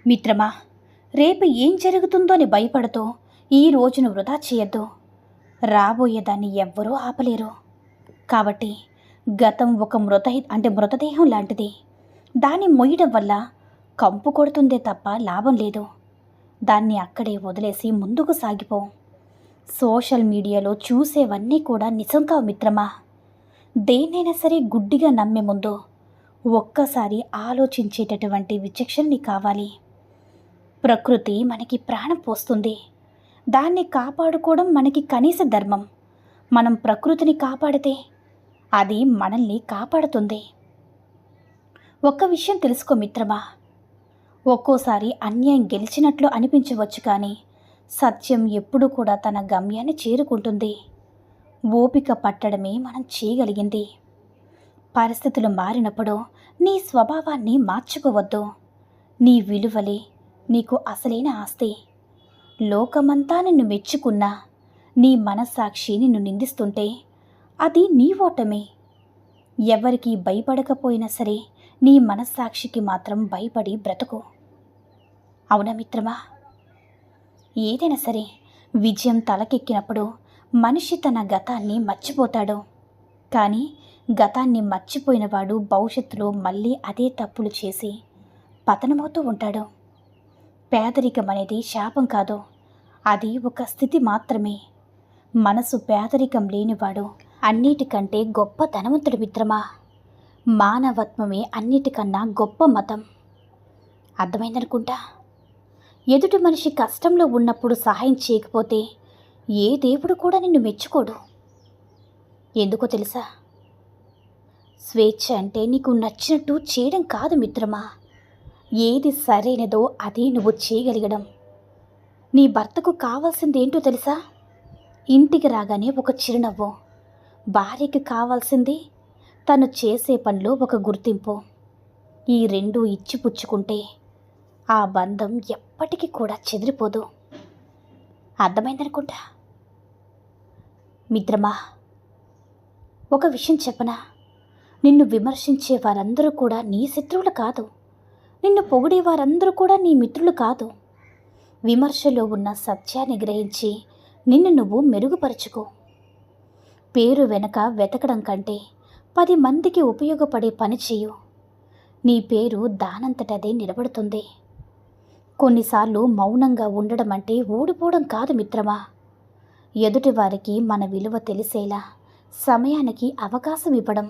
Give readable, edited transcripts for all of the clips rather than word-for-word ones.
మిత్రమా, రేపు ఏం జరుగుతుందో అని భయపడుతూ ఈ రోజును వృధా చేయొద్దు. రాబోయేదాన్ని ఎవ్వరూ ఆపలేరు. కాబట్టి గతం ఒక మృతదేహం లాంటిది. దాన్ని మొయ్యడం వల్ల కంపు కొడుతుందే తప్ప లాభం లేదు. దాన్ని అక్కడే వదిలేసి ముందుకు సాగిపో. సోషల్ మీడియాలో చూసేవన్నీ కూడా నిజం కావు మిత్రమా. దేన్నైనా సరే గుడ్డిగా నమ్మే ముందు ఒక్కసారి ఆలోచించేటటువంటి విచక్షణ నీకు కావాలి. ప్రకృతి మనకి ప్రాణం పోస్తుంది. దాన్ని కాపాడుకోవడం మనకి కనీస ధర్మం. మనం ప్రకృతిని కాపాడితే అది మనల్ని కాపాడుతుంది. ఒక్క విషయం తెలుసుకో మిత్రమా, ఒక్కోసారి అన్యాయం గెలిచినట్లు అనిపించవచ్చు, కానీ సత్యం ఎప్పుడు కూడా తన గమ్యాన్ని చేరుకుంటుంది. ఓపిక పట్టడమే మనం చేయగలిగింది. పరిస్థితులు మారినప్పుడు నీ స్వభావాన్ని మార్చుకోవద్దు. నీ విలువలే నీకు అసలైన ఆస్తి. లోకమంతా నిన్ను మెచ్చుకున్నా నీ మనస్సాక్షి నిన్ను నిందిస్తుంటే అది నీ ఓటమే. ఎవరికి భయపడకపోయినా సరే నీ మనస్సాక్షికి మాత్రం భయపడి బ్రతుకు. అవునా మిత్రమా? ఏదైనా సరే విజయం తలకెక్కినప్పుడు మనిషి తన గతాన్ని మర్చిపోతాడు. కానీ గతాన్ని మర్చిపోయినవాడు భవిష్యత్తులో మళ్ళీ అదే తప్పులు చేసి పతనమవుతూ ఉంటాడు. పేదరికం అనేది శాపం కాదు, అది ఒక స్థితి మాత్రమే. మనసు పేదరికం లేనివాడు అన్నిటికంటే గొప్ప ధనవంతుడు మిత్రమా. మానవత్వమే అన్నిటికన్నా గొప్ప మతం. అర్థమైందనుకుంటా. ఎదుటి మనిషి కష్టంలో ఉన్నప్పుడు సహాయం చేయకపోతే ఏ దేవుడు కూడా నిన్ను మెచ్చుకోడు. ఎందుకో తెలుసా? స్వేచ్ఛ అంటే నీకు నచ్చినట్టు చేయడం కాదు మిత్రమా. ఏది సరైనదో అదే నువ్వు చేయగలగడం. నీ భర్తకు కావాల్సిందేంటో తెలుసా? ఇంటికి రాగానే ఒక చిరునవ్వు. భార్యకి కావాల్సింది తను చేసే పనిలో ఒక గుర్తింపు. ఈ రెండు ఇచ్చిపుచ్చుకుంటే ఆ బంధం ఎప్పటికీ కూడా చెదిరిపోదు. అర్థమైందనుకుంటా. మిత్రమా, ఒక విషయం చెప్పనా? నిన్ను విమర్శించే వారందరూ కూడా నీ శత్రువులు కాదు. నిన్ను పొగిడే వారందరూ కూడా నీ మిత్రులు కాదు. విమర్శలో ఉన్న సత్యాన్ని గ్రహించి నిన్ను నువ్వు మెరుగుపరుచుకో. పేరు వెనక వెతకడం కంటే 10 మందికి ఉపయోగపడే పని చేయు. నీ పేరు దానంతటదే నిలబడుతుంది. కొన్నిసార్లు మౌనంగా ఉండడం అంటే ఓడిపోవడం కాదు మిత్రమా. ఎదుటివారికి మన విలువ తెలిసేలా సమయానికి అవకాశం ఇవ్వడం.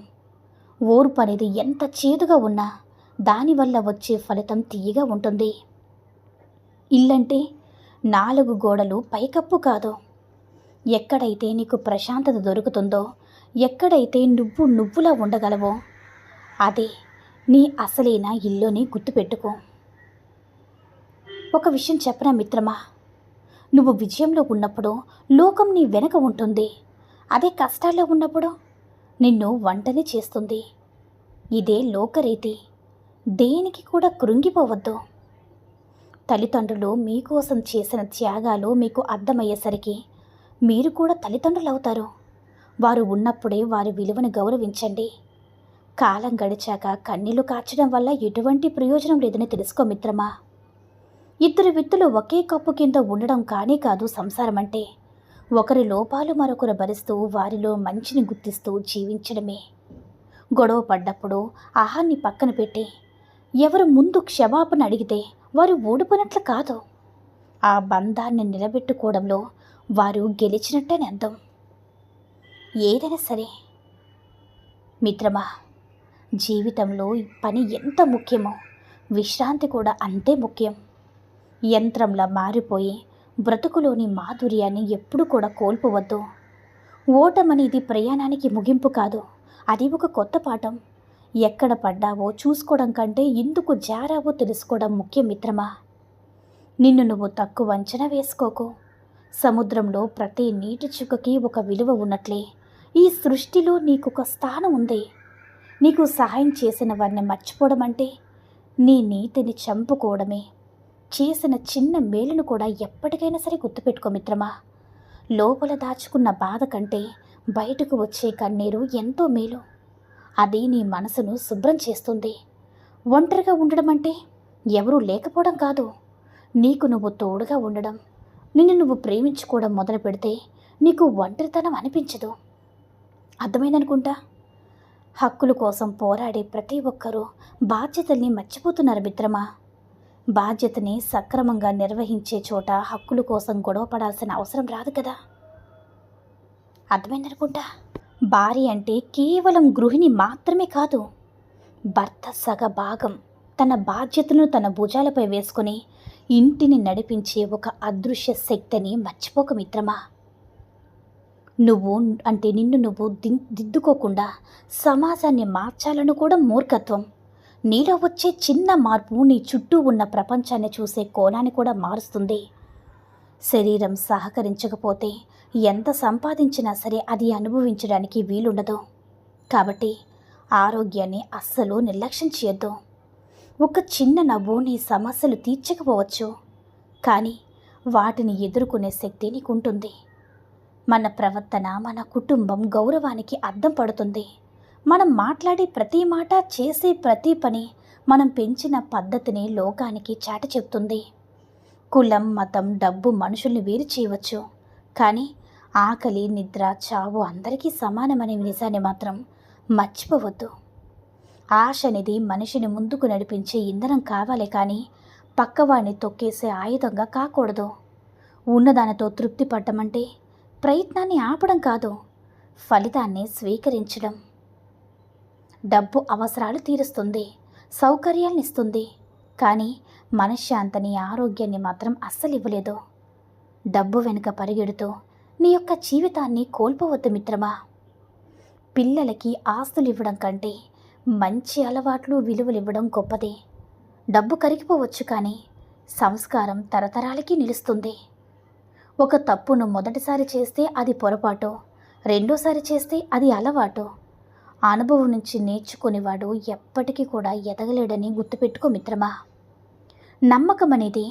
ఓర్పు అనేది ఎంత చేదుగా ఉన్నా దానివల్ల వచ్చే ఫలితం తీయగా ఉంటుంది. ఇల్లంటే 4 గోడలు పైకప్పు కాదు. ఎక్కడైతే నీకు ప్రశాంతత దొరుకుతుందో, ఎక్కడైతే నువ్వు నువ్వులా ఉండగలవో అదే నీ అసలైన ఇల్లుని గుర్తుపెట్టుకో. ఒక విషయం చెప్పనా మిత్రమా, నువ్వు విజయంలో ఉన్నప్పుడు లోకం నీ వెనక ఉంటుంది. అదే కష్టాల్లో ఉన్నప్పుడు నిన్ను ఒంటరి చేస్తుంది. ఇదే లోకరీతి. దేనికి కూడా కృంగిపోవద్దు. తల్లిదండ్రులు మీకోసం చేసిన త్యాగాలు మీకు అర్థమయ్యేసరికి మీరు కూడా తల్లిదండ్రులు అవుతారు. వారు ఉన్నప్పుడే వారి విలువను గౌరవించండి. కాలం గడిచాక కన్నీళ్లు కార్చడం వల్ల ఎటువంటి ప్రయోజనం లేదని తెలుసుకో మిత్రమా. 2 వ్యక్తులు ఒకే కప్పు కింద ఉండడం కానీ కాదు సంసారం అంటే. ఒకరి లోపాలు మరొకరు భరిస్తూ వారిలో మంచిని గుర్తిస్తూ జీవించడమే. గొడవ పడ్డప్పుడు ఆహాన్ని పక్కన పెట్టి ఎవరు ముందు క్షమాపణ అడిగితే వారు ఓడిపోయినట్లు కాదు. ఆ బంధాన్ని నిలబెట్టుకోవడంలో వారు గెలిచినట్టని అర్థం. ఏదైనా సరే మిత్రమా, జీవితంలో పని ఎంత ముఖ్యమో విశ్రాంతి కూడా అంతే ముఖ్యం. యంత్రంలా మారిపోయి బ్రతుకులోని మాధుర్యాన్ని ఎప్పుడు కూడా కోల్పోవద్దు. ఓటమనేది ప్రయాణానికి ముగింపు కాదు, అది ఒక కొత్త పాఠం. ఎక్కడ పడ్డావో చూసుకోవడం కంటే ఎందుకు జారావో తెలుసుకోవడం ముఖ్యం మిత్రమా. నిన్ను నువ్వు తక్కువ అంచనా వేసుకోకు. సముద్రంలో ప్రతి నీటి చుక్కకి ఒక విలువ ఉన్నట్లే ఈ సృష్టిలో నీకొక స్థానం ఉంది. నీకు సహాయం చేసిన వారిని మర్చిపోవడం అంటే నీ నీతిని చంపుకోవడమే. చేసిన చిన్న మేలును కూడా ఎప్పటికైనా సరే గుర్తుపెట్టుకో మిత్రమా. లోపల దాచుకున్న బాధ కంటే బయటకు వచ్చే కన్నీరు ఎంతో మేలు. అది నీ మనసును శుభ్రం చేస్తుంది. ఒంటరిగా ఉండడం అంటే ఎవరూ లేకపోవడం కాదు, నీకు నువ్వు తోడుగా ఉండడం, నిన్ను నువ్వు ప్రేమించుకోవడం మొదలు పెడితే నీకు ఒంటరితనం అనిపించదు. అర్థమైందనుకుంటా. హక్కుల కోసం పోరాడే ప్రతి ఒక్కరూ బాధ్యతల్ని మర్చిపోతున్నారు మిత్రమా. బాధ్యతని సక్రమంగా నిర్వహించే చోట హక్కుల కోసం గొడవ పడాల్సిన అవసరం రాదు కదా. అర్థమైందనుకుంటా. భార్య అంటే కేవలం గృహిణి మాత్రమే కాదు, భర్త సగభాగం తన బాధ్యతను తన భుజాలపై వేసుకుని ఇంటిని నడిపించే ఒక అదృశ్య శక్తిని మర్చిపోక మిత్రమా. నువ్వు అంటే నిన్ను నువ్వు దిద్దుకోకుండా సమాజాన్ని మార్చాలను కూడా మూర్ఖత్వం. నీలో వచ్చే చిన్న మార్పు నీ చుట్టూ ఉన్న ప్రపంచాన్ని చూసే కోణాన్ని కూడా మారుస్తుంది. శరీరం సహకరించకపోతే ఎంత సంపాదించినా సరే అది అనుభవించడానికి వీలుండదు. కాబట్టి ఆరోగ్యాన్ని అస్సలు నిర్లక్ష్యం చేయొద్దు. ఒక చిన్న నవ్వు నీ సమస్యలు తీర్చకపోవచ్చు, కానీ వాటిని ఎదుర్కొనే శక్తి నీకుంటుంది. మన ప్రవర్తన మన కుటుంబం గౌరవానికి అద్దం పడుతుంది. మనం మాట్లాడే ప్రతి మాట, చేసే ప్రతి పని మనం పెంచిన పద్ధతిని లోకానికి చాటి చెప్తుంది. కులం, మతం, డబ్బు మనుషుల్ని వేరు చేయవచ్చు, కానీ ఆకలి, నిద్ర, చావు అందరికీ సమానమనే నిజాన్ని మాత్రం మర్చిపోవద్దు. ఆశ అనేది మనిషిని ముందుకు నడిపించే ఇంధనం కావాలి, కానీ పక్కవాడిని తొక్కేసే ఆయుధంగా కాకూడదు. ఉన్నదానితో తృప్తి పడటమంటే ప్రయత్నాన్ని ఆపడం కాదు, ఫలితాన్ని స్వీకరించడం. డబ్బు అవసరాలు తీరుస్తుంది, సౌకర్యాలను ఇస్తుంది, కానీ మనశ్శాంతిని, ఆరోగ్యాన్ని మాత్రం అస్సలు ఇవ్వలేదు. డబ్బు వెనుక పరిగెడుతూ నీ యొక్క జీవితాన్ని కోల్పోవద్దు మిత్రమా. పిల్లలకి ఆస్తులు ఇవ్వడం కంటే మంచి అలవాట్లు, విలువలు ఇవ్వడం గొప్పది. డబ్బు కరిగిపోవచ్చు, కానీ సంస్కారం తరతరాలకి నిలుస్తుంది. ఒక తప్పును మొదటిసారి చేస్తే అది పొరపాటు, రెండోసారి చేస్తే అది అలవాటు. అనుభవం నుంచి నేర్చుకునేవాడు ఎప్పటికీ కూడా ఎదగలేడని గుర్తుపెట్టుకో మిత్రమా. నమ్మకం అనేది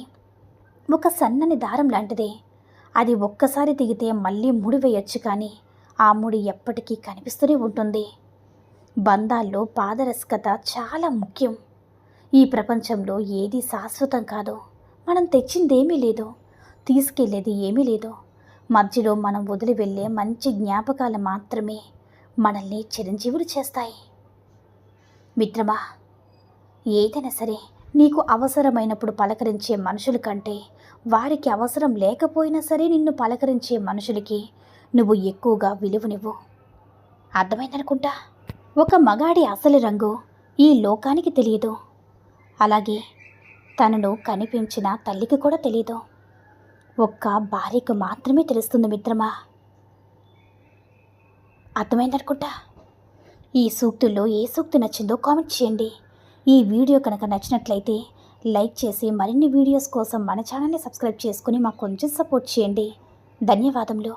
ఒక సన్నని దారం లాంటిదే. అది ఒక్కసారి దిగితే మళ్ళీ ముడి వేయొచ్చు, కానీ ఆ ముడి ఎప్పటికీ కనిపిస్తూనే ఉంటుంది. బంధాల్లో పారదర్శకత చాలా ముఖ్యం. ఈ ప్రపంచంలో ఏది శాశ్వతం కాదు. మనం తెచ్చిందేమీ లేదు, తీసుకెళ్లేది ఏమీ లేదు. మధ్యలో మనం వదిలి వెళ్ళే మంచి జ్ఞాపకాలు మాత్రమే మనల్ని చిరంజీవులు చేస్తాయి. మిత్రమా, ఏదైనా సరే నీకు అవసరమైనప్పుడు పలకరించే మనుషుల కంటే వారికి అవసరం లేకపోయినా సరే నిన్ను పలకరించే మనుషులకి నువ్వు ఎక్కువగా విలువనివ్వు. అర్థమైందనుకుంటా. ఒక మగాడి అసలు రంగు ఈ లోకానికి తెలియదు, అలాగే తనను కనిపించిన తల్లికి కూడా తెలియదు. ఒక్క భార్యకు మాత్రమే తెలుస్తుంది మిత్రమా. అర్థమైందనుకుంటా. ఈ సూక్తుల్లో ఏ సూక్తి నచ్చిందో కామెంట్ చేయండి. ఈ వీడియో కనుక నచ్చినట్లయితే లైక్ చేసి మరిన్ని వీడియోస్ కోసం మన ఛానల్ని సబ్స్క్రైబ్ చేసుకుని మాకు కొంచెం సపోర్ట్ చేయండి. ధన్యవాదములు.